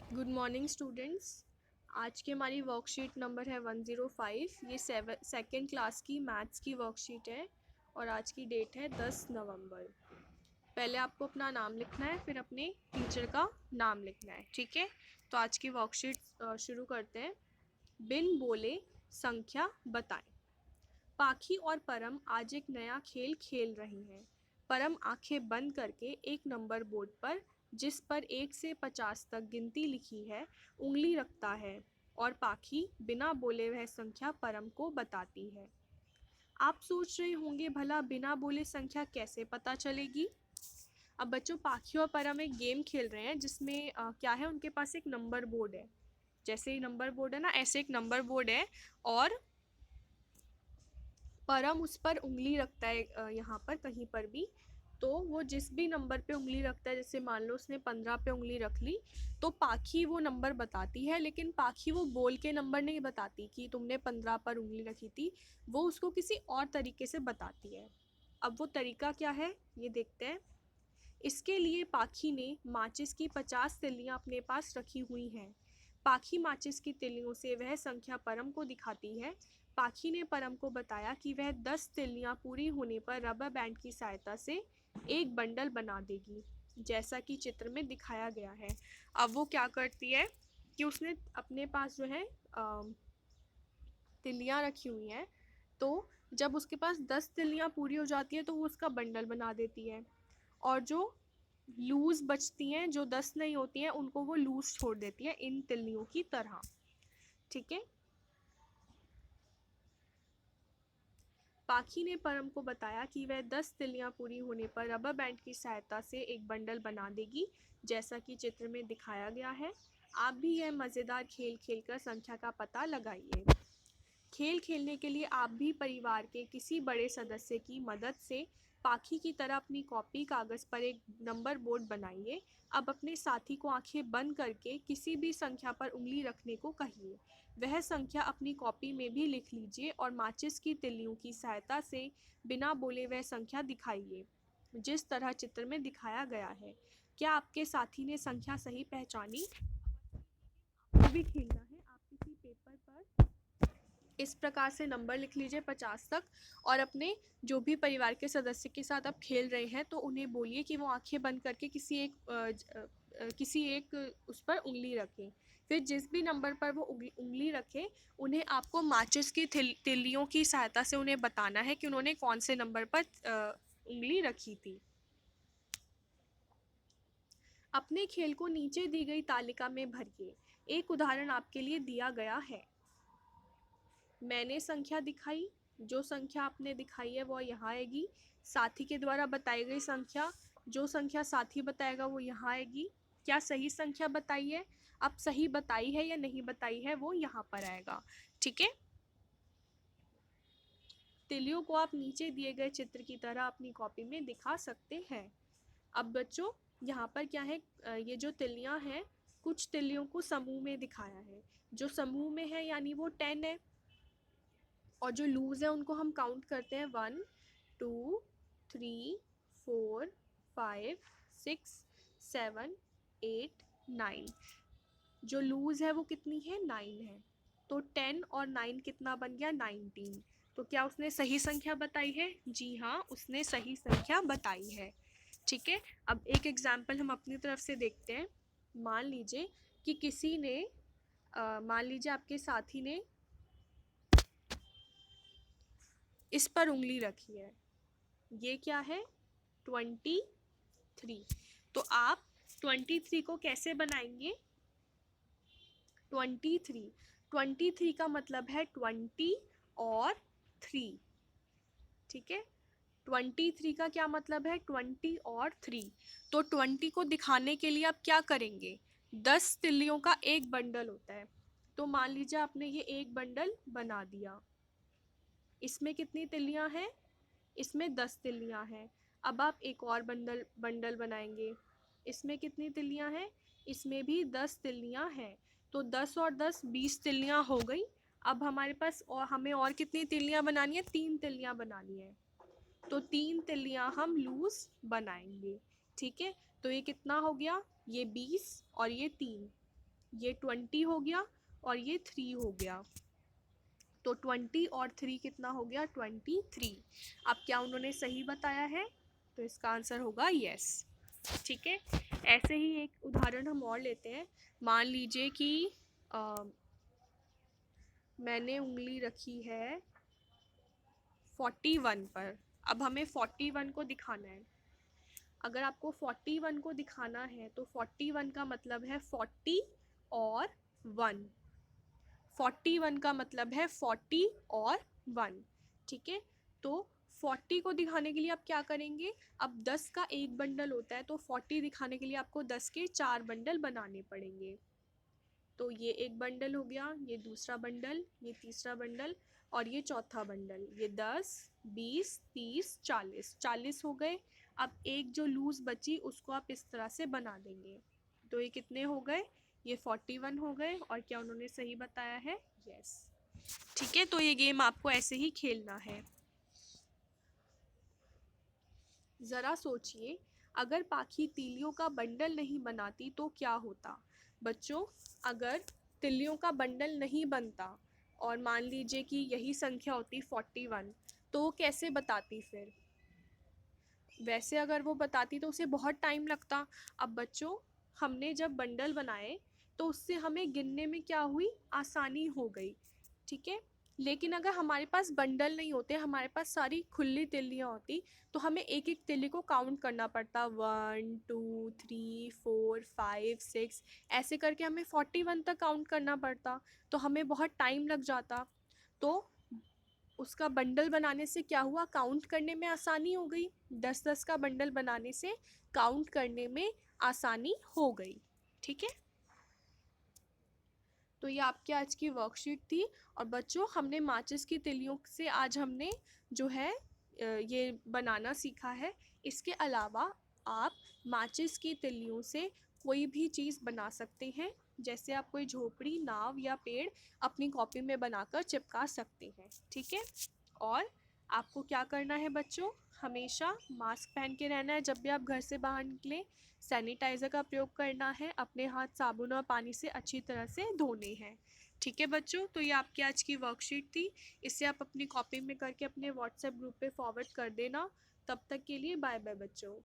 Good morning students. आज की हमारी वर्कशीट नंबर है 105। ये सेकेंड क्लास की मैथ्स की वर्कशीट है और आज की डेट है 10 नवंबर। पहले आपको अपना नाम लिखना है, फिर अपने टीचर का नाम लिखना है, ठीक है। तो आज की वर्कशीट शुरू करते हैं। बिन बोले संख्या बताएं। पाखी और परम आज एक नया खेल खेल रही हैं। परम आंखें बंद करके एक नंबर बोर्ड पर, जिस पर 1 से 50 तक गिनती लिखी है, उंगली रखता है और पाखी बिना बोले वह संख्या परम को बताती है। आप सोच रहे होंगे भला बिना बोले संख्या कैसे पता चलेगी। अब बच्चों, पाखी और परम एक गेम खेल रहे हैं जिसमें क्या है, उनके पास एक नंबर बोर्ड है। जैसे ही नंबर बोर्ड है ना, ऐसे एक नंबर बोर्ड है और परम उस पर उंगली रखता है, यहाँ पर कहीं पर भी। तो वो जिस भी नंबर पे उंगली रखता है, जैसे मान लो उसने 15 पे उंगली रख ली, तो पाखी वो नंबर बताती है, लेकिन पाखी वो बोल के नंबर नहीं बताती कि तुमने 15 पर उंगली रखी थी। वो उसको किसी और तरीके से बताती है। अब वो तरीका क्या है, ये देखते हैं। इसके लिए पाखी ने माचिस की 50 तिल्लियां अपने पास रखी हुई हैं। पाखी माचिस की तिल्लियों से वह संख्या परम को दिखाती है। पाखी ने परम को बताया कि वह 10 तिल्लियां पूरी होने पर रबर बैंड की सहायता से एक बंडल बना देगी, जैसा कि चित्र में दिखाया गया है। अब वो क्या करती है कि उसने अपने पास जो है तिल्लियां रखी हुई हैं। तो जब उसके पास 10 तिल्लियां पूरी हो जाती है तो वो उसका बंडल बना देती है, और जो लूज बचती हैं, जो 10 नहीं होती हैं, उनको वो लूज छोड़ देती है इन तिल्लियों की तरह, ठीक है। पाखी ने परम को बताया कि वह 10 तिल्लियां पूरी होने पर रबर बैंड की सहायता से एक बंडल बना देगी, जैसा कि चित्र में दिखाया गया है। आप भी यह मज़ेदार खेल खेलकर संख्या का पता लगाइए। खेल खेलने के लिए आप भी परिवार के किसी बड़े सदस्य की मदद से पाखी की तरह अपनी कॉपी कागज़ पर एक नंबर बोर्ड बनाइए। अब अपने साथी को आंखें बंद करके किसी भी संख्या पर उंगली रखने को कहिए। वह संख्या अपनी कॉपी में भी लिख लीजिए और माचिस की तिल्लियों की सहायता से बिना बोले वह संख्या दिखाइए, जिस तरह चित्र में दिखाया गया है। क्या आपके साथी ने संख्या सही पहचानी? आपको भी खेलना है। आप किसी पेपर पर इस प्रकार से नंबर लिख लीजिए 50 तक, और अपने जो भी परिवार के सदस्य के साथ आप खेल रहे हैं तो उन्हें बोलिए कि वो आंखें बंद करके किसी एक उस पर उंगली रखें। फिर जिस भी नंबर पर वो उंगली रखें, उन्हें आपको माचिस की तिल्लियों की सहायता से उन्हें बताना है कि उन्होंने कौन से नंबर पर उंगली रखी थी। अपने खेल को नीचे दी गई तालिका में भरिए। एक उदाहरण आपके लिए दिया गया है। मैंने संख्या दिखाई, जो संख्या आपने दिखाई है वो यहाँ आएगी। साथी के द्वारा बताई गई संख्या, जो संख्या साथी बताएगा वो यहाँ आएगी। क्या सही संख्या बताई है? अब सही बताई है या नहीं बताई है वो यहाँ पर आएगा, ठीक है। तिलियों को आप नीचे दिए गए चित्र की तरह अपनी कॉपी में दिखा सकते हैं। अब बच्चों, यहाँ पर क्या है, ये जो तिलियाँ हैं, कुछ तिलियों को समूह में दिखाया है। जो समूह में है यानी वो 10 है, और जो लूज़ है उनको हम काउंट करते हैं 1 2 3 4 5 6 7 8 9। जो लूज़ है वो कितनी है, 9 है। तो 10 और 9 कितना बन गया, 19। तो क्या उसने सही संख्या बताई है? जी हाँ, उसने सही संख्या बताई है, ठीक है। अब एक एग्जाम्पल हम अपनी तरफ से देखते हैं। मान लीजिए कि किसी ने मान लीजिए आपके साथी ने इस पर उंगली रखी है। ये क्या है, 23। तो आप 23 को कैसे बनाएंगे? 23 का मतलब है 20 और 3, ठीक है। 23 का क्या मतलब है, 20 और 3। तो 20 को दिखाने के लिए आप क्या करेंगे? 10 तिल्लियों का एक बंडल होता है। तो मान लीजिए आपने ये एक बंडल बना दिया। इसमें कितनी तिल्लियां हैं? इसमें 10 तिल्लियां हैं। अब आप एक और बंडल बंडल बनाएंगे। इसमें कितनी तिल्लियां हैं? इसमें भी 10 तिल्लियां हैं। तो 10 और 10 20 तिल्लियां हो गई। अब हमारे पास और हमें और कितनी तिल्लियां बनानी है? 3 तिल्लियां बनानी है। तो 3 तिल्लियां हम लूज बनाएंगे, ठीक है। तो ये कितना हो गया? ये 20 और ये 3। ये 20 हो गया और ये 3 हो गया, तो 20 और 3 कितना हो गया 23। अब क्या उन्होंने सही बताया है? तो इसका आंसर होगा यस। ठीक है, ऐसे ही एक उदाहरण हम और लेते हैं। मान लीजिए कि मैंने उंगली रखी है 41 पर। अब हमें 41 को दिखाना है। अगर आपको 41 को दिखाना है तो 41 का मतलब है 40 और 1। 41 का मतलब है 40 और 1। ठीक है, तो 40 को दिखाने के लिए आप क्या करेंगे? अब 10 का एक बंडल होता है, तो 40 दिखाने के लिए आपको 10 के 4 बंडल बनाने पड़ेंगे। तो ये एक बंडल हो गया, ये दूसरा बंडल, ये तीसरा बंडल और ये चौथा बंडल। ये 10, 20, 30, 40, 40 हो गए। अब एक जो लूज़ बची उसको आप इस तरह से बना देंगे। तो ये कितने हो गए? ये 41 हो गए। और क्या उन्होंने सही बताया है? यस। ठीक है, तो ये गेम आपको ऐसे ही खेलना है। ज़रा सोचिए, अगर पाखी तीलियों का बंडल नहीं बनाती तो क्या होता? बच्चों, अगर तिल्लियों का बंडल नहीं बनता और मान लीजिए कि यही संख्या होती 41, तो वो कैसे बताती फिर? वैसे अगर वो बताती तो उसे बहुत टाइम लगता। अब बच्चों, हमने जब बंडल बनाए तो उससे हमें गिनने में क्या हुई? आसानी हो गई। ठीक है, लेकिन अगर हमारे पास बंडल नहीं होते, हमारे पास सारी खुली तिल्लियाँ होती, तो हमें एक एक तिल्ली को काउंट करना पड़ता। 1 2 3 4 5 6, ऐसे करके हमें 41 तक काउंट करना पड़ता, तो हमें बहुत टाइम लग जाता। तो उसका बंडल बनाने से क्या हुआ? काउंट करने में आसानी हो गई। 10-10 का बंडल बनाने से काउंट करने में आसानी हो गई। ठीक है, तो ये आपकी आज की वर्कशीट थी। और बच्चों, हमने माचिस की तिलियों से आज हमने जो है ये बनाना सीखा है। इसके अलावा आप माचिस की तिलियों से कोई भी चीज़ बना सकते हैं। जैसे आप कोई झोपड़ी, नाव या पेड़ अपनी कॉपी में बनाकर चिपका सकते हैं। ठीक है, और आपको क्या करना है बच्चों? हमेशा मास्क पहन के रहना है जब भी आप घर से बाहर निकलें। सैनिटाइज़र का प्रयोग करना है। अपने हाथ साबुन और पानी से अच्छी तरह से धोने हैं। ठीक है बच्चों, तो ये आपकी आज की वर्कशीट थी। इसे आप अपनी कॉपी में करके अपने व्हाट्सएप ग्रुप पे फॉरवर्ड कर देना। तब तक के लिए बाय बाय बच्चों।